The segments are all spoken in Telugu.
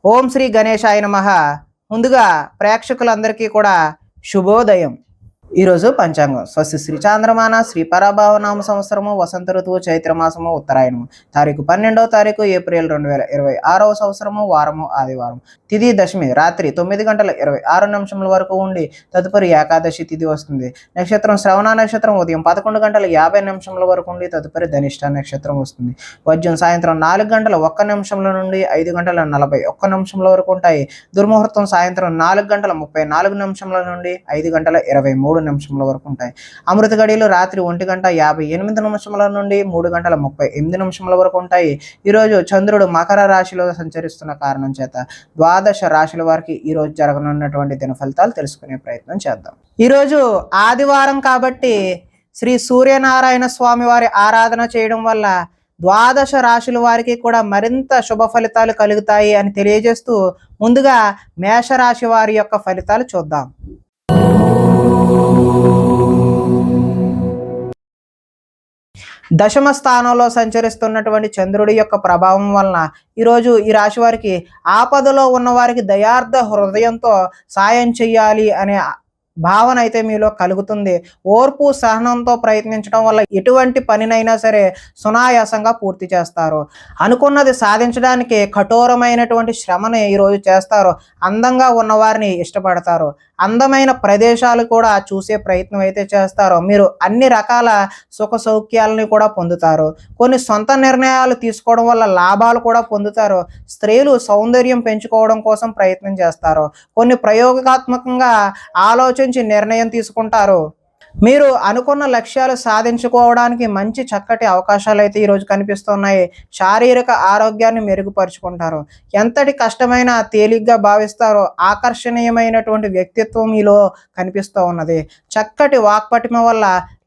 ఓం శ్రీ గణేశాయ నమః. ముందుగా ప్రేక్షకులందరికీ కూడా శుభోదయం. ఈరోజు పంచాంగం స్వస్తి శ్రీ చాంద్రమాన శ్రీ పరాభావనామ సంవత్సరము వసంత ఋతువు చైత్రమాసము ఉత్తరాయణము తారీఖు 12 ఏప్రిల్ 2026 సంవత్సరము వారము ఆదివారం. తిథి దశమి రాత్రి 9 గంటల 26 వరకు ఉండి తదుపరి ఏకాదశి తిథి వస్తుంది. నక్షత్రం శ్రవణ నక్షత్రం ఉదయం 11 గంటల 50 వరకు ఉండి తదుపరి ధనిష్ట నక్షత్రం వస్తుంది. వజ్రం సాయంత్రం 4 గంటల 1 నుండి 5 గంటల 41 వరకు ఉంటాయి. దుర్ముహూర్తం సాయంత్రం 4 గంటల 34 నుండి 5 గంటల 23 వరకు ఉంటాయి. అమృత గడియలు రాత్రి 1 గంట 58 నుండి 3 గంటల 38 వరకు ఉంటాయి. ఈరోజు చంద్రుడు మకర రాశిలో సంచరిస్తున్న కారణం చేత ద్వాదశ రాశుల వారికి ఈరోజు జరగనున్నటువంటి దిన ఫలితాలు తెలుసుకునే ప్రయత్నం చేద్దాం. ఈరోజు ఆదివారం కాబట్టి శ్రీ సూర్యనారాయణ స్వామి వారి ఆరాధన చేయడం వల్ల ద్వాదశ రాశుల వారికి కూడా మరింత శుభ ఫలితాలు కలుగుతాయి అని తెలియజేస్తూ ముందుగా మేషరాశి వారి యొక్క ఫలితాలు చూద్దాం. దశమ స్థానంలో సంచరిస్తున్నటువంటి చంద్రుడి యొక్క ప్రభావం వలన ఈరోజు ఈ రాశి వారికి ఆపదలో ఉన్న వారికి దయార్థ హృదయంతో సాయం చెయ్యాలి అనే భావన అయితే మీలో కలుగుతుంది. ఓర్పు సహనంతో ప్రయత్నించడం వల్ల ఎటువంటి పనినైనా సరే సునాయాసంగా పూర్తి చేస్తారు. అనుకున్నది సాధించడానికి కఠోరమైనటువంటి శ్రమని ఈరోజు చేస్తారు. అందంగా ఉన్నవారిని ఇష్టపడతారు. అందమైన ప్రదేశాలు కూడా చూసే ప్రయత్నం అయితే చేస్తారు. మీరు అన్ని రకాల సుఖ సౌఖ్యాలని కూడా పొందుతారు. కొన్ని సొంత నిర్ణయాలు తీసుకోవడం వల్ల లాభాలు కూడా పొందుతారు. స్త్రీలు సౌందర్యం పెంచుకోవడం కోసం ప్రయత్నం చేస్తారు. కొన్ని ప్రయోగాత్మకంగా ఆలోచించి నిర్ణయం తీసుకుంటారు. మీరు అనుకున్న లక్ష్యాలు సాధించుకోవడానికి మంచి చక్కటి అవకాశాలు అయితే ఈరోజు కనిపిస్తున్నాయి. శారీరక ఆరోగ్యాన్ని మెరుగుపరుచుకుంటారు. ఎంతటి కష్టమైనా తేలిగ్గా భావిస్తారో ఆకర్షణీయమైనటువంటి వ్యక్తిత్వం మీలో కనిపిస్తూ ఉన్నది. చక్కటి వాక్పటిమ వల్ల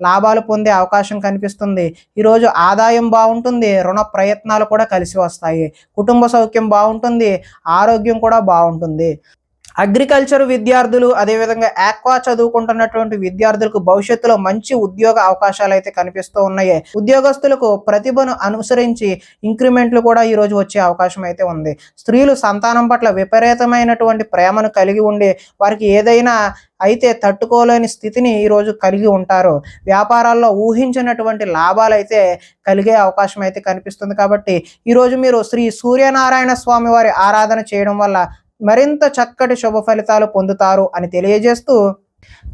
లాభాలు పొందే అవకాశం కనిపిస్తుంది. ఈరోజు ఆదాయం బాగుంటుంది. రుణ ప్రయత్నాలు కూడా కలిసి వస్తాయి. కుటుంబ సౌఖ్యం బాగుంటుంది. ఆరోగ్యం కూడా బాగుంటుంది. అగ్రికల్చర్ విద్యార్థులు అదేవిధంగా ఆక్వా చదువుకుంటున్నటువంటి విద్యార్థులకు భవిష్యత్తులో మంచి ఉద్యోగ అవకాశాలు అయితే కనిపిస్తూ ఉన్నాయి. ఉద్యోగస్తులకు ప్రతిభను అనుసరించి ఇంక్రిమెంట్లు కూడా ఈరోజు వచ్చే అవకాశం అయితే ఉంది. స్త్రీలు సంతానం పట్ల విపరీతమైనటువంటి ప్రేమను కలిగి ఉండి వారికి ఏదైనా అయితే తట్టుకోలేని స్థితిని ఈరోజు కలిగి ఉంటారు. వ్యాపారాల్లో ఊహించినటువంటి లాభాలు అయితే కలిగే అవకాశం అయితే కనిపిస్తుంది. కాబట్టి ఈరోజు మీరు శ్రీ సూర్యనారాయణ స్వామి వారి ఆరాధన చేయడం వల్ల మరింత చక్కటి శుభ ఫలితాలు పొందుతారు అని తెలియజేస్తూ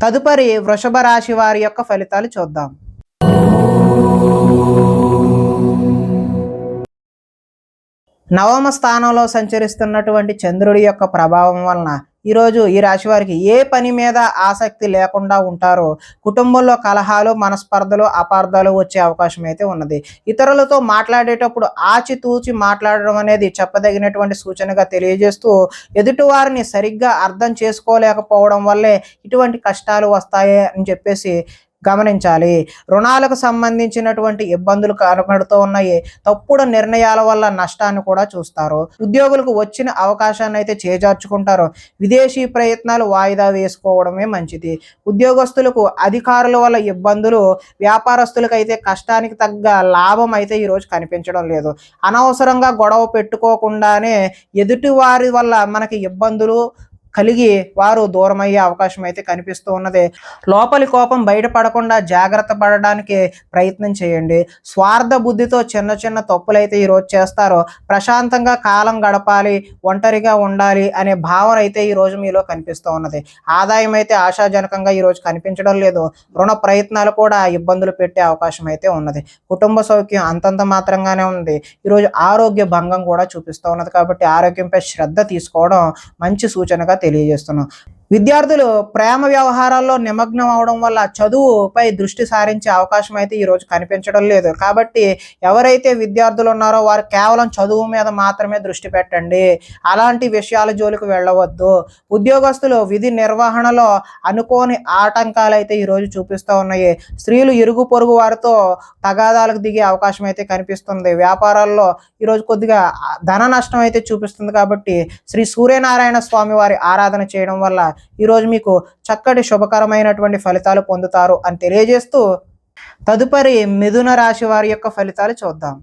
తదుపరి వృషభ రాశి వారి యొక్క ఫలితాలు చూద్దాం. నవమ స్థానంలో సంచరిస్తున్నటువంటి చంద్రుడి యొక్క ప్రభావం వలన ఈరోజు ఈ రాశి వారికి ఏ పని మీద ఆసక్తి లేకుండా ఉంటారో కుటుంబంలో కలహాలు మనస్పర్ధలు అపార్థాలు వచ్చే అవకాశం అయితే ఉన్నది. ఇతరులతో మాట్లాడేటప్పుడు ఆచితూచి మాట్లాడడం అనేది చెప్పదగినటువంటి సూచనగా తెలియజేస్తూ ఎదుటివారిని సరిగ్గా అర్థం చేసుకోలేకపోవడం వల్లే ఇటువంటి కష్టాలు వస్తాయి అని చెప్పేసి గమనించాలి. రుణాలకు సంబంధించినటువంటి ఇబ్బందులు కనబడుతూ ఉన్నాయి. తప్పుడు నిర్ణయాల వల్ల నష్టాన్ని కూడా చూస్తారు. ఉద్యోగులకు వచ్చిన అవకాశాన్ని అయితే చేజార్చుకుంటారు. విదేశీ ప్రయత్నాలు వాయిదా వేసుకోవడమే మంచిది. ఉద్యోగస్తులకు అధికారుల వల్ల ఇబ్బందులు, వ్యాపారస్తులకు అయితే కష్టానికి తగ్గ లాభం అయితే ఈరోజు కనిపించడం లేదు. అనవసరంగా గొడవ పెట్టుకోకుండానే ఎదుటి వారి వల్ల మనకి ఇబ్బందులు కలిగి వారు దూరమయ్యే అవకాశం అయితే కనిపిస్తూ ఉన్నది. లోపలి కోపం బయటపడకుండా జాగ్రత్త పడడానికి ప్రయత్నం చేయండి. స్వార్థ బుద్ధితో చిన్న చిన్న తప్పులు అయితే ఈరోజు చేస్తారో ప్రశాంతంగా కాలం గడపాలి, ఒంటరిగా ఉండాలి అనే భావన అయితే ఈరోజు మీలో కనిపిస్తూ ఉన్నది. ఆదాయం అయితే ఆశాజనకంగా ఈరోజు కనిపించడం లేదు. రుణ ప్రయత్నాలు కూడా ఇబ్బందులు పెట్టే అవకాశం అయితే ఉన్నది. కుటుంబ సౌఖ్యం అంతంత మాత్రంగానే ఉంది. ఈరోజు ఆరోగ్య భంగం కూడా చూపిస్తూ ఉన్నది. కాబట్టి ఆరోగ్యంపై శ్రద్ధ తీసుకోవడం మంచి సూచనగా తెలియజేస్తున్నాం. విద్యార్థులు ప్రేమ వ్యవహారాల్లో నిమగ్నం అవడం వల్ల చదువుపై దృష్టి సారించే అవకాశం అయితే ఈరోజు కనిపించడం లేదు. కాబట్టి ఎవరైతే విద్యార్థులు ఉన్నారో వారు కేవలం చదువు మీద మాత్రమే దృష్టి పెట్టండి. అలాంటి విషయాల జోలికి వెళ్ళవద్దు. ఉద్యోగస్తులు విధి నిర్వహణలో అనుకోని ఆటంకాలు అయితే ఈరోజు చూపిస్తూ ఉన్నాయి. స్త్రీలు ఇరుగు పొరుగు వారితో తగాదాలకు దిగే అవకాశం అయితే కనిపిస్తుంది. వ్యాపారాల్లో ఈరోజు కొద్దిగా ధన నష్టం అయితే చూపిస్తుంది. కాబట్టి శ్రీ సూర్యనారాయణ స్వామి వారి ఆరాధన చేయడం వల్ల ఈరోజు మీకు చక్కటి శుభకరమైనటువంటి ఫలితాలు పొందుతారు అని తెలియజేస్తూ తదుపరి మిథున రాశి వారి యొక్క ఫలితాలు చూద్దాం.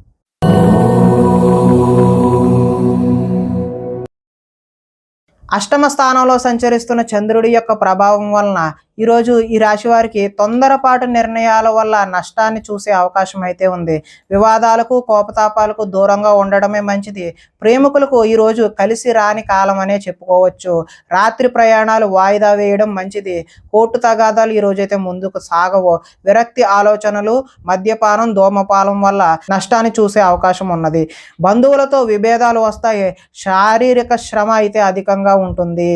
అష్టమ స్థానంలో సంచరిస్తున్న చంద్రుడి యొక్క ప్రభావం వలన ఈరోజు ఈ రాశి వారికి తొందరపాటు నిర్ణయాల వల్ల నష్టాన్ని చూసే అవకాశం అయితే ఉంది. వివాదాలకు కోపతాపాలకు దూరంగా ఉండడమే మంచిది. ప్రేమికులకు ఈరోజు కలిసి రాని కాలం అనే చెప్పుకోవచ్చు. రాత్రి ప్రయాణాలు వాయిదా వేయడం మంచిది. కోర్టు తగాదాలు ఈరోజైతే ముందుకు సాగవు. విరక్తి ఆలోచనలు, మద్యపానం, ధూమపానం వల్ల నష్టాన్ని చూసే అవకాశం ఉన్నది. బంధువులతో విభేదాలు వస్తాయి. శారీరక శ్రమ అయితే అధికంగా ఉంటుంది.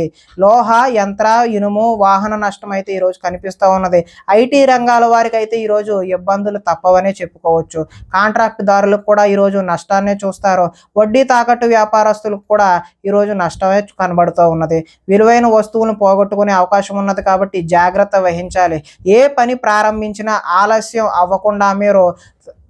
లోహ, యంత్ర, ఇనుము, వాహన నష్టం అయితే ఈరోజు కనిపిస్తూ ఉన్నది. ఐటీ రంగాల వారికి అయితే ఈరోజు ఇబ్బందులు తప్పవనే చెప్పుకోవచ్చు. కాంట్రాక్ట్ దారులకు కూడా ఈరోజు నష్టాన్ని చూస్తారు. వడ్డీ తాకట్టు వ్యాపారస్తులకు కూడా ఈరోజు నష్టమే కనబడుతూ ఉన్నది. విలువైన వస్తువులను పోగొట్టుకునే అవకాశం ఉన్నది కాబట్టి జాగ్రత్త వహించాలి. ఏ పని ప్రారంభించినా ఆలస్యం అవ్వకుండా మీరు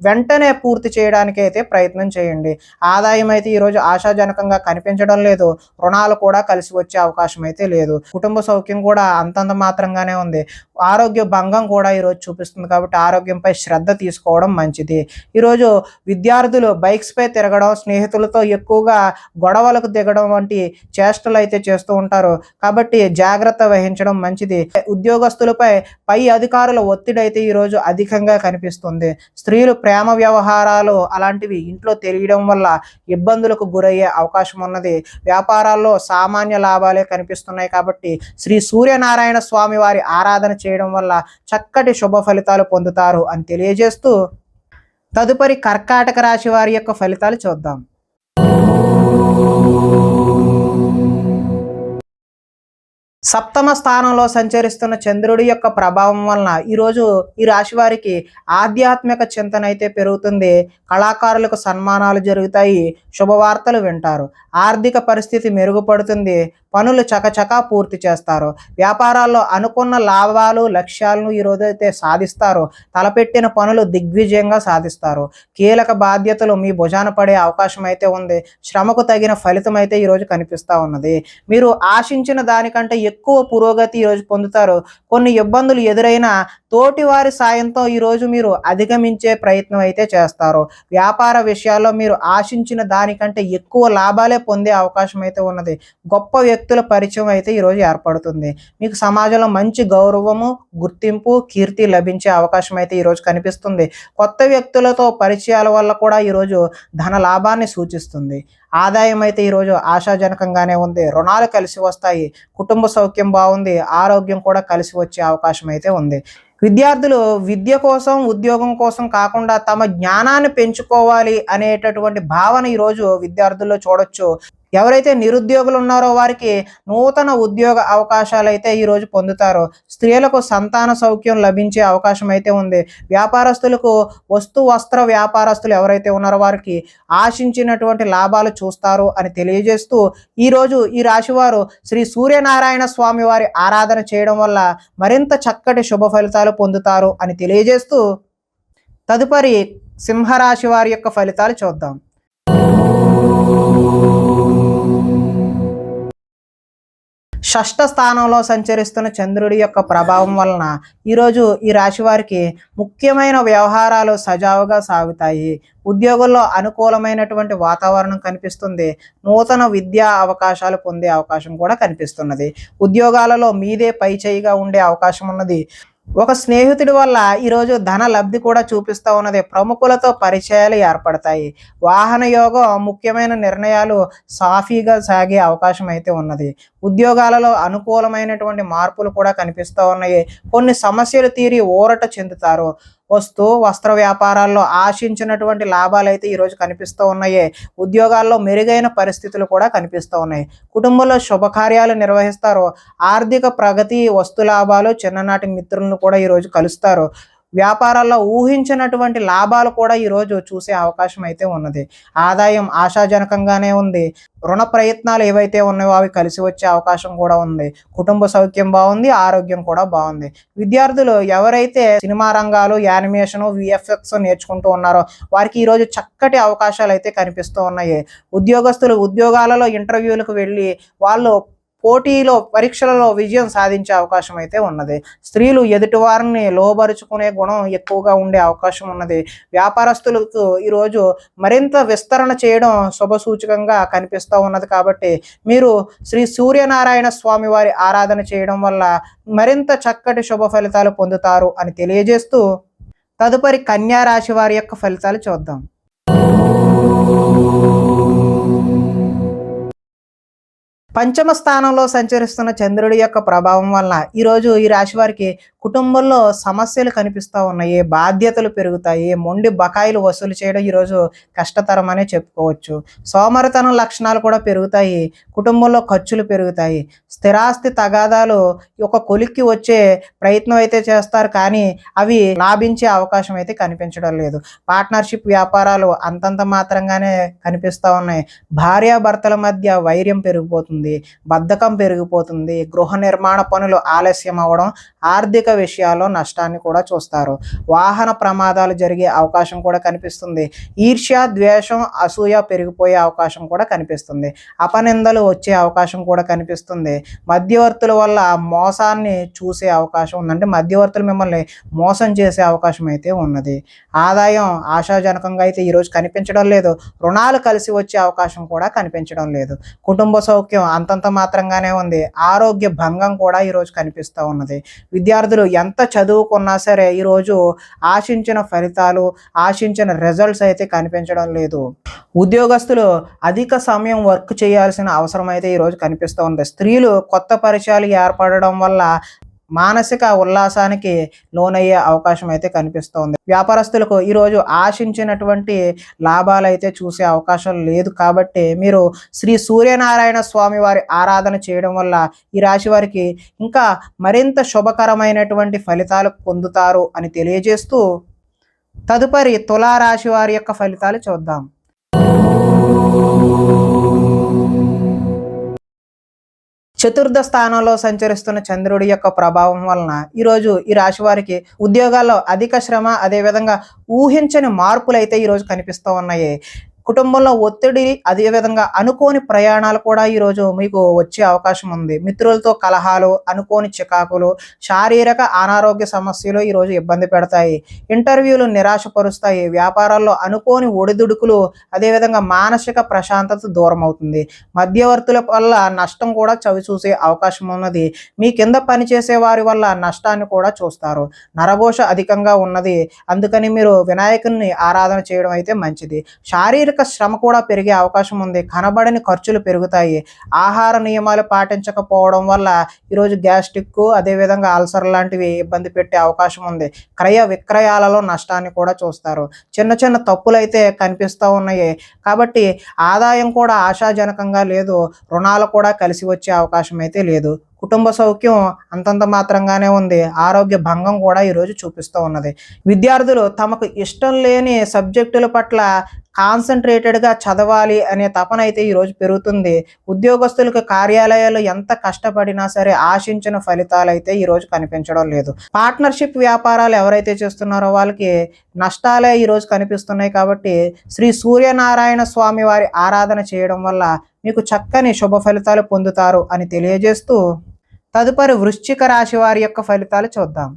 వెంటనే పూర్తి చేయడానికి అయితే ప్రయత్నం చేయండి. ఆదాయం అయితే ఈరోజు ఆశాజనకంగా కనిపించడం లేదు. రుణాలు కూడా కలిసి వచ్చే అవకాశం అయితే లేదు. కుటుంబ సౌఖ్యం కూడా అంతంత మాత్రంగానే ఉంది. ఆరోగ్య భంగం కూడా ఈరోజు చూపిస్తుంది కాబట్టి ఆరోగ్యంపై శ్రద్ధ తీసుకోవడం మంచిది. ఈరోజు విద్యార్థులు బైక్స్పై తిరగడం, స్నేహితులతో ఎక్కువగా గొడవలకు దిగడం వంటి చేష్టలు అయితే చేస్తూ ఉంటారు కాబట్టి జాగ్రత్త వహించడం మంచిది. ఉద్యోగస్తులపై పై అధికారుల ఒత్తిడి అయితే ఈరోజు అధికంగా కనిపిస్తుంది. స్త్రీలు ప్రేమ వ్యవహారాలు అలాంటివి ఇంట్లో తెలియడం వల్ల ఇబ్బందులకు గురయ్యే అవకాశం ఉన్నది. వ్యాపారాల్లో సామాన్య లాభాలే కనిపిస్తున్నాయి కాబట్టి శ్రీ సూర్యనారాయణ స్వామి వారి ఆరాధన చేయడం వల్ల చక్కటి శుభ ఫలితాలు పొందుతారు అని తెలియజేస్తూ తదుపరి కర్కాటక రాశి వారి యొక్క ఫలితాలు చూద్దాం. సప్తమ స్థానంలో సంచరిస్తున్న చంద్రుడి యొక్క ప్రభావం వలన ఈరోజు ఈ రాశి వారికి ఆధ్యాత్మిక చింతన అయితే పెరుగుతుంది. కళాకారులకు సన్మానాలు జరుగుతాయి. శుభవార్తలు వింటారు. ఆర్థిక పరిస్థితి మెరుగుపడుతుంది. పనులు చకచకా పూర్తి చేస్తారు. వ్యాపారాల్లో అనుకున్న లాభాలు లక్ష్యాలను ఈరోజు అయితే సాధిస్తారు. తలపెట్టిన పనులు దిగ్విజయంగా సాధిస్తారు. కీలక బాధ్యతలు మీ భుజాన పడే అవకాశం అయితే ఉంది. శ్రమకు తగిన ఫలితం అయితే ఈరోజు కనిపిస్తూ ఉన్నది. మీరు ఆశించిన దానికంటే ఎక్కువ పురోగతి ఈరోజు పొందుతారు. కొన్ని ఇబ్బందులు ఎదురైనా తోటి వారి సాయంతో ఈరోజు మీరు అధిగమించే ప్రయత్నం అయితే చేస్తారు. వ్యాపార విషయాల్లో మీరు ఆశించిన దానికంటే ఎక్కువ లాభాలే పొందే అవకాశం అయితే ఉన్నది. గొప్ప వ్యక్తుల పరిచయం అయితే ఈరోజు ఏర్పడుతుంది. మీకు సమాజంలో మంచి గౌరవము, గుర్తింపు, కీర్తి లభించే అవకాశం అయితే ఈరోజు కనిపిస్తుంది. కొత్త వ్యక్తులతో పరిచయాల వల్ల కూడా ఈరోజు ధన లాభాన్ని సూచిస్తుంది. ఆదాయం అయితే ఈరోజు ఆశాజనకంగానే ఉంది. రుణాలు కలిసి వస్తాయి. కుటుంబ సౌఖ్యం బాగుంది. ఆరోగ్యం కూడా కలిసి వచ్చే అవకాశం అయితే ఉంది. విద్యార్థులు విద్య కోసం, ఉద్యోగం కోసం కాకుండా తమ జ్ఞానాన్ని పెంచుకోవాలి అనేటటువంటి భావన ఈరోజు విద్యార్థుల్లో చూడొచ్చు. ఎవరైతే నిరుద్యోగులు ఉన్నారో వారికి నూతన ఉద్యోగ అవకాశాలు అయితే ఈరోజు పొందుతారు. స్త్రీలకు సంతాన సౌఖ్యం లభించే అవకాశం అయితే ఉంది. వ్యాపారస్తులకు వస్త్ర వ్యాపారస్తులు ఎవరైతే ఉన్నారో వారికి ఆశించినటువంటి లాభాలు చూస్తారు అని తెలియజేస్తూ ఈరోజు ఈ రాశివారు శ్రీ సూర్యనారాయణ స్వామి వారి ఆరాధన చేయడం వల్ల మరింత చక్కటి శుభ ఫలితాలు పొందుతారు అని తెలియజేస్తూ తదుపరి సింహరాశి వారి యొక్క ఫలితాలు చూద్దాం. షష్ఠ స్థానంలో సంచరిస్తున్న చంద్రుడి యొక్క ప్రభావం వలన ఈరోజు ఈ రాశి వారికి ముఖ్యమైన వ్యవహారాలు సజావుగా సాగుతాయి. ఉద్యోగుల్లో అనుకూలమైనటువంటి వాతావరణం కనిపిస్తుంది. నూతన విద్యా అవకాశాలు పొందే అవకాశం కూడా కనిపిస్తున్నది. ఉద్యోగాలలో మీదే పై చేయిగా ఉండే అవకాశం ఉన్నది. ఒక స్నేహితుడి వల్ల ఈరోజు ధన లబ్ధి కూడా చూపిస్తూ ఉన్నది. ప్రముఖులతో పరిచయాలు ఏర్పడతాయి. వాహన యోగం ముఖ్యమైన నిర్ణయాలు సాఫీగా సాగే అవకాశం అయితే ఉన్నది. ఉద్యోగాలలో అనుకూలమైనటువంటి మార్పులు కూడా కనిపిస్తూ ఉన్నాయి. కొన్ని సమస్యలు తీరి ఊరట చెందుతారు. వస్త్ర వ్యాపారాల్లో ఆశించినటువంటి లాభాలు అయితే ఈరోజు కనిపిస్తూ ఉన్నాయి. ఉద్యోగాల్లో మెరుగైన పరిస్థితులు కూడా కనిపిస్తూ ఉన్నాయి. కుటుంబంలో శుభకార్యాలు నిర్వహిస్తారు. ఆర్థిక ప్రగతి, వస్తు లాభాలు, చిన్ననాటి మిత్రులను కూడా ఈరోజు కలుస్తారు. వ్యాపారాల్లో ఊహించినటువంటి లాభాలు కూడా ఈరోజు చూసే అవకాశం అయితే ఉన్నది. ఆదాయం ఆశాజనకంగానే ఉంది. రుణ ప్రయత్నాలు ఏవైతే ఉన్నాయో అవి కలిసి వచ్చే అవకాశం కూడా ఉంది. కుటుంబ సౌఖ్యం బాగుంది. ఆరోగ్యం కూడా బాగుంది. విద్యార్థులు ఎవరైతే సినిమా రంగాలు, యానిమేషన్, విఎఫ్ఎక్స్ నేర్చుకుంటూ ఉన్నారో వారికి ఈరోజు చక్కటి అవకాశాలు అయితే కనిపిస్తూ ఉన్నాయి. ఉద్యోగస్తులు ఉద్యోగాలలో ఇంటర్వ్యూలకు వెళ్ళి వాళ్ళు పోటీలో పరీక్షలలో విజయం సాధించే అవకాశం అయితే ఉన్నది. స్త్రీలు ఎదుటి వారిని లోబరుచుకునే గుణం ఎక్కువగా ఉండే అవకాశం ఉన్నది. వ్యాపారస్తులకు ఈరోజు మరింత విస్తరణ చేయడం శుభసూచకంగా కనిపిస్తూ ఉన్నది. కాబట్టి మీరు శ్రీ సూర్యనారాయణ స్వామి వారి ఆరాధన చేయడం వల్ల మరింత చక్కటి శుభ ఫలితాలు పొందుతారు అని తెలియజేస్తూ, తదుపరి కన్యా రాశి వారి యొక్క ఫలితాలు చూద్దాం. పంచమ స్థానంలో సంచరిస్తున్న చంద్రుడి యొక్క ప్రభావం వలన ఈరోజు ఈ రాశి వారికి కుటుంబంలో సమస్యలు కనిపిస్తూ ఉన్నాయి, బాధ్యతలు పెరుగుతాయి, మొండి బకాయిలు వసూలు చేయడం ఈరోజు కష్టతరమనే చెప్పుకోవచ్చు. సోమరితనం లక్షణాలు కూడా పెరుగుతాయి, కుటుంబంలో ఖర్చులు పెరుగుతాయి, స్థిరాస్తి తగాదాలు ఒక కొలిక్కి వచ్చే ప్రయత్నం అయితే చేస్తారు, కానీ అవి లాభించే అవకాశం అయితే కనిపించడం లేదు. పార్ట్నర్షిప్ వ్యాపారాలు అంతంత మాత్రంగానే కనిపిస్తూ ఉన్నాయి. భార్యాభర్తల మధ్య వైర్యం పెరిగిపోతుంది, బద్ధకం పెరిగిపోతుంది, గృహ నిర్మాణ పనులు ఆలస్యం అవ్వడం, ఆర్థిక విషయాల్లో నష్టాన్ని కూడా చూస్తారు. వాహన ప్రమాదాలు జరిగే అవకాశం కూడా కనిపిస్తుంది. ఈర్ష్య, ద్వేషం, అసూయ పెరిగిపోయే అవకాశం కూడా కనిపిస్తుంది. అపనిందలు వచ్చే అవకాశం కూడా కనిపిస్తుంది. మధ్యవర్తుల వల్ల మోసాన్ని చూసే అవకాశం ఉంది, అంటే మధ్యవర్తులు మిమ్మల్ని మోసం చేసే అవకాశం అయితే ఉన్నది. ఆదాయం ఆశాజనకంగా అయితే ఈరోజు కనిపించడం లేదు. రుణాలు కలిసి వచ్చే అవకాశం కూడా కనిపించడం లేదు. కుటుంబ సౌఖ్యం అంతంత మాత్రంగానే ఉంది. ఆరోగ్య భంగం కూడా ఈరోజు కనిపిస్తూ ఉన్నది. విద్యార్థులు ఎంత చదువుకున్నా సరే ఈరోజు ఆశించిన ఫలితాలు, ఆశించిన రిజల్ట్స్ అయితే కనిపించడం లేదు. ఉద్యోగస్తులు అధిక సమయం వర్క్ చేయాల్సిన అవసరం అయితే ఈరోజు కనిపిస్తూ ఉంది. స్త్రీలు కొత్త పరిచయాలు ఏర్పడడం వల్ల మానసిక ఉల్లాసానికి లోనయ్యే అవకాశం అయితే కనిపిస్తోంది. వ్యాపారస్తులకు ఈరోజు ఆశించినటువంటి లాభాలు అయితే చూసే అవకాశం లేదు. కాబట్టి మీరు శ్రీ సూర్యనారాయణ స్వామి వారి ఆరాధన చేయడం వల్ల ఈ రాశి వారికి ఇంకా మరింత శుభకరమైనటువంటి ఫలితాలు పొందుతారు అని తెలియజేస్తూ, తదుపరి తులారాశి వారి యొక్క ఫలితాలు చూద్దాం. చతుర్థ స్థానంలో సంచరిస్తున్న చంద్రుడి యొక్క ప్రభావం వలన ఈరోజు ఈ రాశి వారికి ఉద్యోగాల్లో అధిక శ్రమ, అదేవిధంగా ఊహించని మార్పులు అయితే ఈరోజు కనిపిస్తూ ఉన్నాయి. కుటుంబంలో ఒత్తిడి, అదేవిధంగా అనుకోని ప్రయాణాలు కూడా ఈరోజు మీకు వచ్చే అవకాశం ఉంది. మిత్రులతో కలహాలు, అనుకోని చికాకులు, శారీరక అనారోగ్య సమస్యలు ఈరోజు ఇబ్బంది పెడతాయి. ఇంటర్వ్యూలు నిరాశపరుస్తాయి. వ్యాపారాల్లో అనుకోని ఒడిదుడుకులు, అదేవిధంగా మానసిక ప్రశాంతత దూరం అవుతుంది. మధ్యవర్తుల వల్ల నష్టం కూడా చవి చూసే అవకాశం ఉన్నది. మీ కింద పనిచేసే వారి వల్ల నష్టాన్ని కూడా చూస్తారు. నరఘోష అధికంగా ఉన్నది, అందుకని మీరు వినాయకుని ఆరాధన చేయడం అయితే మంచిది. శారీరక శ్రమ కూడా పెరిగే అవకాశం ఉంది. కనబడని ఖర్చులు పెరుగుతాయి. ఆహార నియమాలు పాటించకపోవడం వల్ల ఈరోజు గ్యాస్ట్రిక్, అదేవిధంగా అల్సర్ లాంటివి ఇబ్బంది పెట్టే అవకాశం ఉంది. క్రయ విక్రయాలలో నష్టాన్ని కూడా చూస్తారు. చిన్న చిన్న తప్పులు అయితే కనిపిస్తూ ఉన్నాయి. కాబట్టి ఆదాయం కూడా ఆశాజనకంగా లేదు. రుణాలు కూడా కలిసి వచ్చే అవకాశం అయితే లేదు. కుటుంబ సౌఖ్యం అంతంత మాత్రంగానే ఉంది. ఆరోగ్య భంగం కూడా ఈరోజు చూపిస్తూ ఉన్నది. విద్యార్థులు తమకు ఇష్టం లేని సబ్జెక్టుల పట్ల కాన్సన్ట్రేటెడ్గా చదవాలి అనే తపన అయితే ఈరోజు పెరుగుతుంది. ఉద్యోగస్తులకు కార్యాలయాలు ఎంత కష్టపడినా సరే ఆశించిన ఫలితాలు అయితే ఈరోజు కనిపించడం లేదు. పార్ట్నర్షిప్ వ్యాపారాలు ఎవరైతే చేస్తున్నారో వాళ్ళకి నష్టాలే ఈరోజు కనిపిస్తున్నాయి. కాబట్టి శ్రీ సూర్యనారాయణ స్వామి వారి ఆరాధన చేయడం వల్ల మీకు చక్కని శుభ ఫలితాలు పొందుతారు అని తెలియజేస్తూ, తదుపరి వృశ్చిక రాశి వారి యొక్క ఫలితాలు చూద్దాం.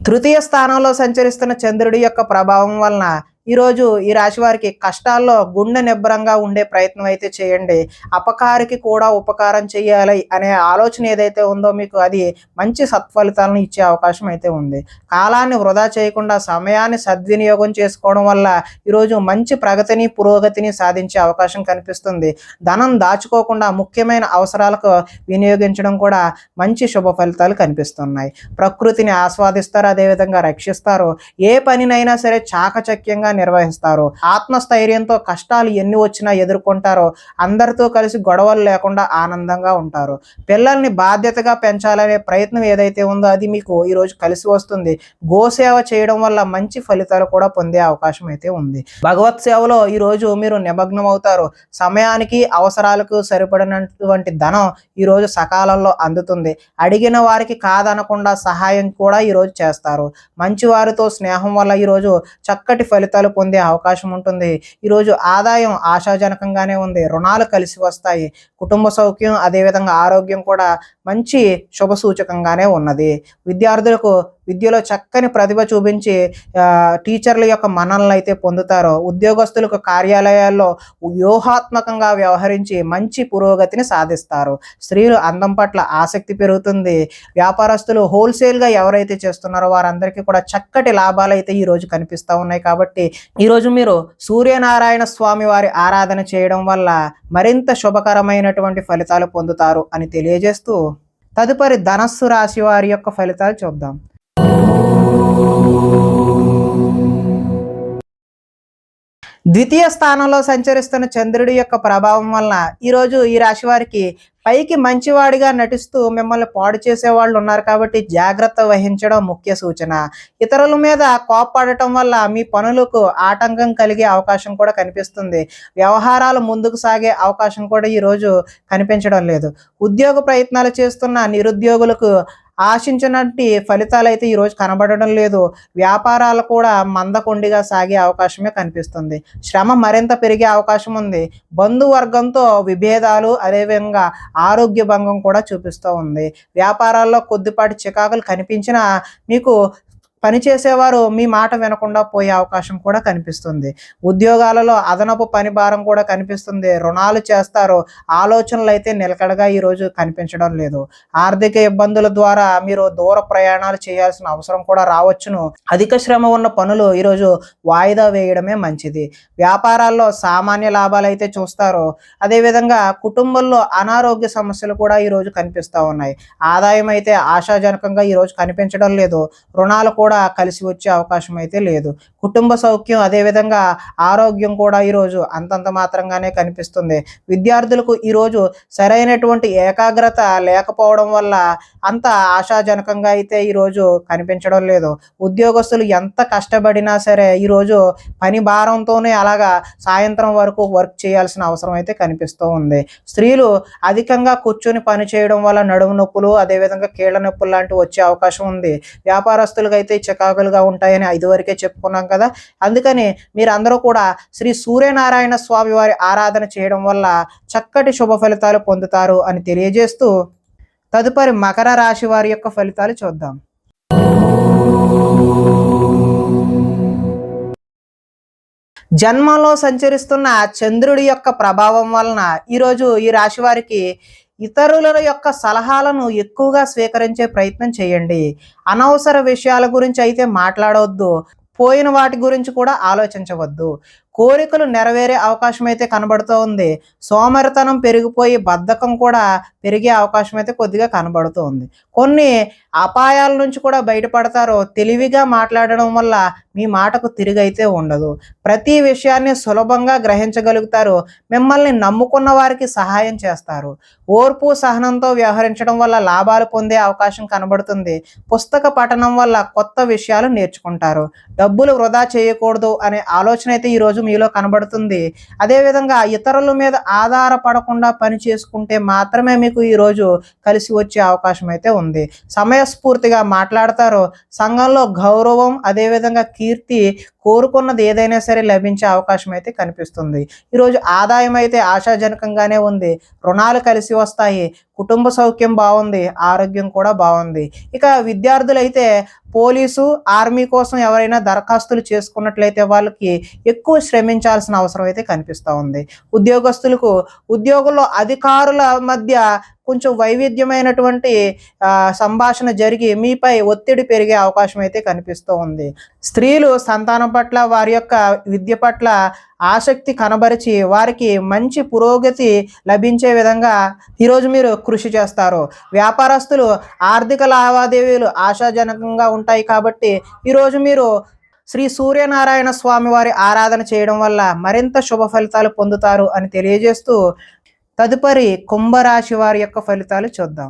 తృతీయ స్థానంలో సంచరిస్తున్న చంద్రుడి యొక్క ప్రభావం వలన ఈరోజు ఈ రాశి వారికి కష్టాల్లో గుండె నిబ్బరంగా ఉండే ప్రయత్నం అయితే చేయండి. అపకారికి కూడా ఉపకారం చేయాలి అనే ఆలోచన ఏదైతే ఉందో మీకు అది మంచి సత్ఫలితాలను ఇచ్చే అవకాశం అయితే ఉంది. కాలాన్ని వృధా చేయకుండా సమయాన్ని సద్వినియోగం చేసుకోవడం వల్ల ఈరోజు మంచి ప్రగతిని, పురోగతిని సాధించే అవకాశం కనిపిస్తుంది. ధనం దాచుకోకుండా ముఖ్యమైన అవసరాలకు వినియోగించడం కూడా మంచి శుభ ఫలితాలు కనిపిస్తున్నాయి. ప్రకృతిని ఆస్వాదిస్తారు, అదేవిధంగా రక్షిస్తారు. ఏ పనినైనా సరే చాకచక్యంగా నిర్వహిస్తారు. ఆత్మస్థైర్యంతో కష్టాలు ఎన్ని వచ్చినా ఎదుర్కొంటారో. అందరితో కలిసి గొడవలు లేకుండా ఆనందంగా ఉంటారు. పిల్లల్ని బాధ్యతగా పెంచాలనే ప్రయత్నం ఏదైతే ఉందో అది మీకు ఈరోజు కలిసి వస్తుంది. గోసేవ చేయడం వల్ల మంచి ఫలితాలు కూడా పొందే అవకాశం అయితే ఉంది. భగవత్ సేవలో ఈరోజు మీరు నిమగ్నం అవుతారు. సమయానికి అవసరాలకు సరిపడినటువంటి ధనం ఈరోజు సకాలంలో అందుతుంది. అడిగిన వారికి కాదనకుండా సహాయం కూడా ఈరోజు చేస్తారు. మంచి వారితో స్నేహం వల్ల ఈరోజు చక్కటి ఫలితాలు ఫలితాలు పొందే అవకాశం ఉంటుంది. ఈరోజు ఆదాయం ఆశాజనకంగానే ఉంది. రుణాలు కలిసి వస్తాయి. కుటుంబ సౌఖ్యం అదేవిధంగా ఆరోగ్యం కూడా మంచి శుభ సూచకంగానే ఉన్నది. విద్యార్థులకు విద్యలో చక్కని ప్రతిభ చూపించి టీచర్ల యొక్క మన్ననలు అయితే పొందుతారో, ఉద్యోగస్తులకు కార్యాలయాల్లో వ్యూహాత్మకంగా వ్యవహరించి మంచి పురోగతిని సాధిస్తారు. స్త్రీలు అందం పట్ల ఆసక్తి పెరుగుతుంది. వ్యాపారస్తులు హోల్సేల్గా ఎవరైతే చేస్తున్నారో వారందరికీ కూడా చక్కటి లాభాలు అయితే ఈరోజు కనిపిస్తూ ఉన్నాయి. కాబట్టి ఈరోజు మీరు సూర్యనారాయణ స్వామి వారి ఆరాధన చేయడం వల్ల మరింత శుభకరమైనటువంటి ఫలితాలు పొందుతారు అని తెలియజేస్తూ తదుపరి ధనస్సు రాశి వారి యొక్క ఫలితాలు చూద్దాం. ద్వితీయ స్థానంలో సంచరిస్తున్న చంద్రుడి యొక్క ప్రభావం వలన ఈరోజు ఈ రాశి వారికి పైకి మంచివాడిగా నటిస్తూ మిమ్మల్ని పాడు చేసే వాళ్ళు ఉన్నారు కాబట్టి జాగ్రత్త వహించడం ముఖ్య సూచన. ఇతరుల మీద కోప్పడటం వల్ల మీ పనులకు ఆటంకం కలిగే అవకాశం కూడా కనిపిస్తుంది. వ్యవహారాలు ముందుకు సాగే అవకాశం కూడా ఈరోజు కనిపించడం లేదు. ఉద్యోగ ప్రయత్నాలు చేస్తున్న నిరుద్యోగులకు ఆశించినట్టు ఫలితాలు అయితే ఈరోజు కనబడడం లేదు. వ్యాపారాలు కూడా మందకొండిగా సాగే అవకాశమే కనిపిస్తుంది. శ్రమ మరింత పెరిగే అవకాశం ఉంది. బంధువర్గంతో విభేదాలు అదేవిధంగా ఆరోగ్య భంగం కూడా చూపిస్తూ ఉంది. వ్యాపారాల్లో కొద్దిపాటి చికాకులు కనిపించినా మీకు పనిచేసేవారు మీ మాట వినకుండా పోయే అవకాశం కూడా కనిపిస్తుంది. ఉద్యోగాలలో అదనపు పని భారం కూడా కనిపిస్తుంది. రుణాలు చేస్తారు. ఆలోచనలు అయితే నిలకడగా ఈరోజు కనిపించడం లేదు. ఆర్థిక ఇబ్బందుల ద్వారా మీరు దూర ప్రయాణాలు చేయాల్సిన అవసరం కూడా రావచ్చును. అధిక శ్రమ ఉన్న పనులు ఈరోజు వాయిదా వేయడమే మంచిది. వ్యాపారాల్లో సామాన్య లాభాలు అయితే చూస్తారు. అదేవిధంగా కుటుంబంలో అనారోగ్య సమస్యలు కూడా ఈరోజు కనిపిస్తూ ఉన్నాయి. ఆదాయం అయితే ఆశాజనకంగా ఈరోజు కనిపించడం లేదు. రుణాలు కూడా కలిసి వచ్చే అవకాశం అయితే లేదు. కుటుంబ సౌఖ్యం అదేవిధంగా ఆరోగ్యం కూడా ఈరోజు అంతంత మాత్రంగానే కనిపిస్తుంది. విద్యార్థులకు ఈరోజు సరైనటువంటి ఏకాగ్రత లేకపోవడం వల్ల అంత ఆశాజనకంగా అయితే ఈరోజు కనిపించడం లేదు. ఉద్యోగస్తులు ఎంత కష్టపడినా సరే ఈరోజు పని భారంతోనే అలాగా సాయంత్రం వరకు వర్క్ చేయాల్సిన అవసరం అయితే కనిపిస్తూ ఉంది. స్త్రీలు అధికంగా కూర్చొని పని చేయడం వల్ల నడుము నొప్పులు అదేవిధంగా కీళ్ళ నొప్పులు లాంటివి వచ్చే అవకాశం ఉంది. వ్యాపారస్తులకు అయితే చికాకులుగా ఉంటాయని ఇదివరకే చెప్పుకున్నాం కదా. అందుకని మీరందరూ కూడా శ్రీ సూర్యనారాయణ స్వామి వారి ఆరాధన చేయడం వల్ల చక్కటి శుభ ఫలితాలు పొందుతారు అని తెలియజేస్తూ తదుపరి మకర రాశి వారి యొక్క ఫలితాలు చూద్దాం. జన్మంలో సంచరిస్తున్న చంద్రుడి యొక్క ప్రభావం వలన ఈరోజు ఈ రాశి వారికి ఇతరుల యొక్క సలహాలను ఎక్కువగా స్వీకరించే ప్రయత్నం చేయండి. అనవసర విషయాల గురించి అయితే మాట్లాడవద్దు. పోయిన వాటి గురించి కూడా ఆలోచించవద్దు. కోరికలు నెరవేరే అవకాశం అయితే కనబడుతూ ఉంది. సోమరితనం పెరిగిపోయి బద్ధకం కూడా పెరిగే అవకాశం అయితే కొద్దిగా కనబడుతూ ఉంది. కొన్ని అపాయాల నుంచి కూడా బయటపడతారు. తెలివిగా మాట్లాడడం వల్ల మీ మాటకు తిరిగైతే ఉండదు. ప్రతి విషయాన్ని సులభంగా గ్రహించగలుగుతారు. మిమ్మల్ని నమ్ముకున్న వారికి సహాయం చేస్తారు. ఓర్పు సహనంతో వ్యవహరించడం వల్ల లాభాలు పొందే అవకాశం కనబడుతుంది. పుస్తక పఠనం వల్ల కొత్త విషయాలు నేర్చుకుంటారు. డబ్బులు వృధా చేయకూడదు అనే ఆలోచన అయితే ఈరోజు మీలో కనబడుతుంది. అదేవిధంగా ఇతరుల మీద ఆధారపడకుండా పని చేసుకుంటే మాత్రమే మీకు ఈరోజు కలిసి వచ్చే అవకాశం అయితే ఉంది. సమయస్ఫూర్తిగా మాట్లాడతారు. సంఘంలో గౌరవం అదేవిధంగా కీర్తి కోరుకున్నది ఏదైనా సరే లభించే అవకాశం అయితే కనిపిస్తుంది. ఈరోజు ఆదాయం అయితే ఆశాజనకంగానే ఉంది. రుణాలు కలిసి వస్తాయి. కుటుంబ సౌఖ్యం బాగుంది. ఆరోగ్యం కూడా బాగుంది. ఇక విద్యార్థులైతే పోలీసు ఆర్మీ కోసం ఎవరైనా దరఖాస్తులు చేసుకున్నట్లయితే వాళ్ళకి ఎక్కువ శ్రమించాల్సిన అవసరం అయితే కనిపిస్తూ ఉంది. ఉద్యోగస్తులకు ఉద్యోగంలో అధికారుల మధ్య కొంచెం వైవిధ్యమైనటువంటి సంభాషణ జరిగి మీపై ఒత్తిడి పెరిగే అవకాశం అయితే కనిపిస్తూ ఉంది. స్త్రీలు సంతానం పట్ల వారి యొక్క విద్య పట్ల ఆసక్తి కనబరిచి వారికి మంచి పురోగతి లభించే విధంగా ఈరోజు మీరు కృషి చేస్తారు. వ్యాపారస్తులు ఆర్థిక లావాదేవీలు ఆశాజనకంగా ఉంటాయి కాబట్టి ఈరోజు మీరు శ్రీ సూర్యనారాయణ స్వామి వారి ఆరాధన చేయడం వల్ల మరింత శుభ ఫలితాలు పొందుతారు అని తెలియజేస్తూ తదుపరి కుంభరాశి వారి యొక్క ఫలితాలు చూద్దాం.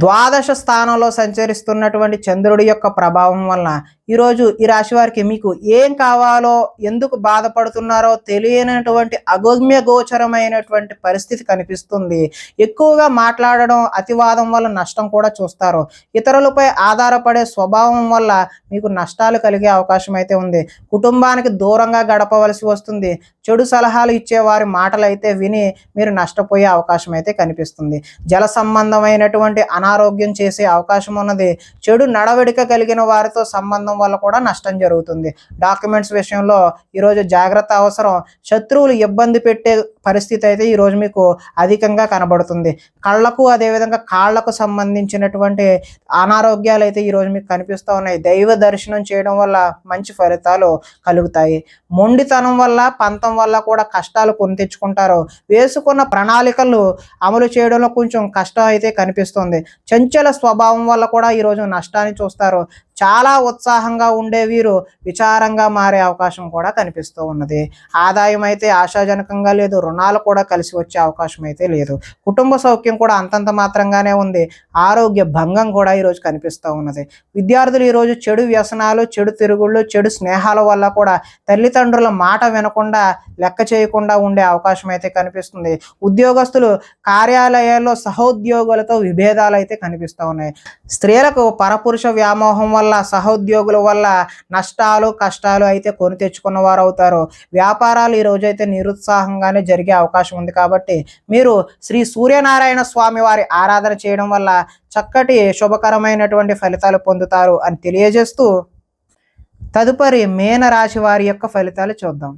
ద్వాదశ స్థానంలో సంచరిస్తున్నటువంటి చంద్రుడి యొక్క ప్రభావం వలన ఈరోజు ఈ రాశి వారికి మీకు ఏం కావాలో, ఎందుకు బాధపడుతున్నారో తెలియనటువంటి అగమ్య గోచరమైనటువంటి పరిస్థితి కనిపిస్తుంది. ఎక్కువగా మాట్లాడడం, అతివాదం వల్ల నష్టం కూడా చూస్తారు. ఇతరులపై ఆధారపడే స్వభావం వల్ల మీకు నష్టాలు కలిగే అవకాశం అయితే ఉంది. కుటుంబానికి దూరంగా గడపవలసి వస్తుంది. చెడు సలహాలు ఇచ్చే వారి మాటలు అయితే విని మీరు నష్టపోయే అవకాశం అయితే కనిపిస్తుంది. జల సంబంధమైనటువంటి అనారోగ్యం చేసే అవకాశం ఉన్నది. చెడు నడవడిక కలిగిన వారితో సంబంధం వల్ల కూడా నష్టం జరుగుతుంది. డాక్యుమెంట్స్ విషయంలో ఈరోజు జాగ్రత్త అవసరం. శత్రువులు ఇబ్బంది పెట్టే పరిస్థితి అయితే ఈరోజు మీకు అధికంగా కనబడుతుంది. కళ్ళకు అదేవిధంగా కాళ్లకు సంబంధించినటువంటి అనారోగ్యాలు అయితే ఈరోజు మీకు కనిపిస్తూ ఉన్నాయి. దైవ దర్శనం చేయడం వల్ల మంచి ఫలితాలు కలుగుతాయి. మొండితనం వల్ల, పంతం వల్ల కూడా కష్టాలు కొని తెచ్చుకుంటారు. వేసుకున్న ప్రణాళికలు అమలు చేయడంలో కొంచెం కష్టం అయితే కనిపిస్తుంది. చంచల స్వభావం వల్ల కూడా ఈరోజు నష్టాన్ని చూస్తారు. చాలా ఉత్సాహంగా ఉండే వీరు విచారంగా మారే అవకాశం కూడా కనిపిస్తూ ఉన్నది. ఆదాయం అయితే ఆశాజనకంగా లేదు. రుణాలు కూడా కలిసి వచ్చే అవకాశం అయితే లేదు. కుటుంబ సౌఖ్యం కూడా అంతంత మాత్రంగానే ఉంది. ఆరోగ్య భంగం కూడా ఈరోజు కనిపిస్తూ ఉన్నది. విద్యార్థులు ఈరోజు చెడు వ్యసనాలు, చెడు తిరుగుళ్ళు, చెడు స్నేహాల వల్ల కూడా తల్లిదండ్రుల మాట వినకుండా, లెక్క చేయకుండా ఉండే అవకాశం అయితే కనిపిస్తుంది. ఉద్యోగస్తులు కార్యాలయాల్లో సహోద్యోగులతో విభేదాలు అయితే కనిపిస్తూ ఉన్నాయి. స్త్రీలకు పరపురుష వ్యామోహం వల్ల, సహోద్యోగుల వల్ల నష్టాలు, కష్టాలు అయితే కొని తెచ్చుకున్న వారు అవుతారు. వ్యాపారాలు ఈ రోజైతే నిరుత్సాహంగానే జరిగే అవకాశం ఉంది. కాబట్టి మీరు శ్రీ సూర్యనారాయణ స్వామి వారి ఆరాధన చేయడం వల్ల చక్కటి శుభకరమైనటువంటి ఫలితాలు పొందుతారు అని తెలియజేస్తూ, తదుపరి మీన రాశి వారి యొక్క ఫలితాలు చూద్దాం.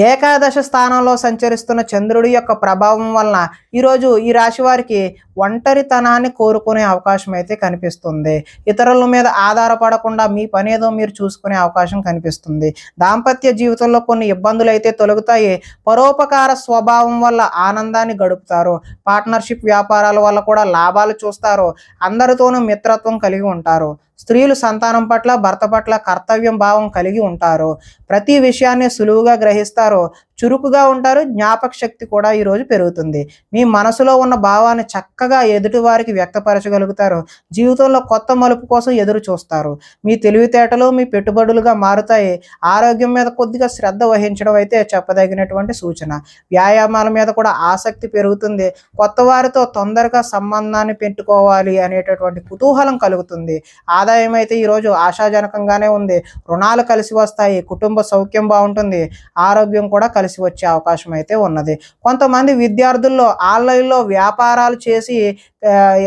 ఏకాదశ స్థానంలో సంచరిస్తున్న చంద్రుడి యొక్క ప్రభావం వలన ఈరోజు ఈ రాశి వారికి ఒంటరితనాన్ని కోరుకునే అవకాశం అయితే కనిపిస్తుంది. ఇతరుల మీద ఆధారపడకుండా మీ పనేదో మీరు చూసుకునే అవకాశం కనిపిస్తుంది. దాంపత్య జీవితంలో కొన్ని ఇబ్బందులు అయితే తొలగుతాయి. పరోపకార స్వభావం వల్ల ఆనందాన్ని గడుపుతారు. పార్ట్నర్షిప్ వ్యాపారాల వల్ల కూడా లాభాలు చూస్తారు. అందరితోనూ మిత్రత్వం కలిగి ఉంటారు. స్త్రీలు సంతానం పట్ల, భర్త పట్ల కర్తవ్యం భావం కలిగి ఉంటారు. ప్రతి విషయాన్ని సులువుగా గ్రహిస్తారు. చురుకుగా ఉంటారు. జ్ఞాపక శక్తి కూడా ఈరోజు పెరుగుతుంది. మీ మనసులో ఉన్న భావాన్ని చక్కగా ఎదుటి వారికి వ్యక్తపరచగలుగుతారు. జీవితంలో కొత్త మలుపు కోసం ఎదురు చూస్తారు. మీ తెలివితేటలు మీ పెట్టుబడులుగా మారుతాయి. ఆరోగ్యం మీద కొద్దిగా శ్రద్ధ వహించడం అయితే చెప్పదగినటువంటి సూచన. వ్యాయామాల మీద కూడా ఆసక్తి పెరుగుతుంది. కొత్త వారితో తొందరగా సంబంధాన్ని పెట్టుకోవాలి అనేటటువంటి కుతూహలం కలుగుతుంది. ఆదాయం అయితే ఈరోజు ఆశాజనకంగానే ఉంది. రుణాలు కలిసి వస్తాయి. కుటుంబ సౌఖ్యం బాగుంటుంది. ఆరోగ్యం కూడా కలిసి వచ్చే అవకాశం అయితే ఉన్నది. కొంతమంది విద్యార్థుల్లో ఆన్లైన్లో వ్యాపారాలు చేసి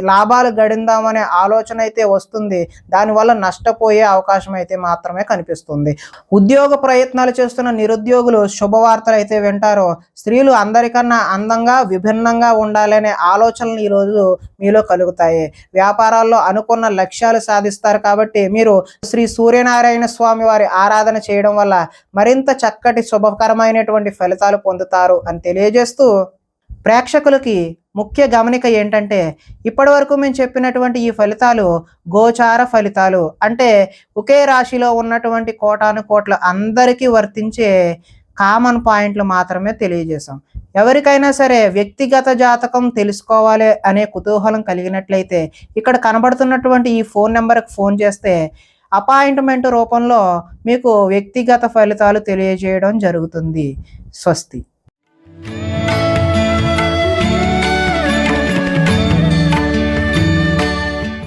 లాభాలు గడిందామనే ఆలోచన అయితే వస్తుంది. దానివల్ల నష్టపోయే అవకాశం అయితే మాత్రమే కనిపిస్తుంది. ఉద్యోగ ప్రయత్నాలు చేస్తున్న నిరుద్యోగులు శుభవార్తలు అయితే వింటారు. స్త్రీలు అందరికన్నా అందంగా, విభిన్నంగా ఉండాలనే ఆలోచనలు ఈరోజు మీలో కలుగుతాయి. వ్యాపారాల్లో అనుకున్న లక్ష్యాలు సాధిస్తారు. కాబట్టి మీరు శ్రీ సూర్యనారాయణ స్వామి వారి ఆరాధన చేయడం వల్ల మరింత చక్కటి శుభకరమైనటువంటి ఫలితాలు పొందుతారు అని తెలియజేస్తూ, ప్రేక్షకులకి ముఖ్య గమనిక ఏంటంటే, ఇప్పటి వరకు మేము చెప్పినటువంటి ఈ ఫలితాలు గోచార ఫలితాలు, అంటే ఒకే రాశిలో ఉన్నటువంటి కోటాను కోట్ల అందరికీ వర్తించే కామన్ పాయింట్లు మాత్రమే తెలియజేశాం. ఎవరికైనా సరే వ్యక్తిగత జాతకం తెలుసుకోవాలి అనే కుతూహలం కలిగినట్లయితే ఇక్కడ కనబడుతున్నటువంటి ఈ ఫోన్ నెంబర్కి ఫోన్ చేస్తే అపాయింట్మెంట్ రూపంలో మీకు వ్యక్తిగత ఫలితాలు తెలియజేయడం జరుగుతుంది. స్వస్తి.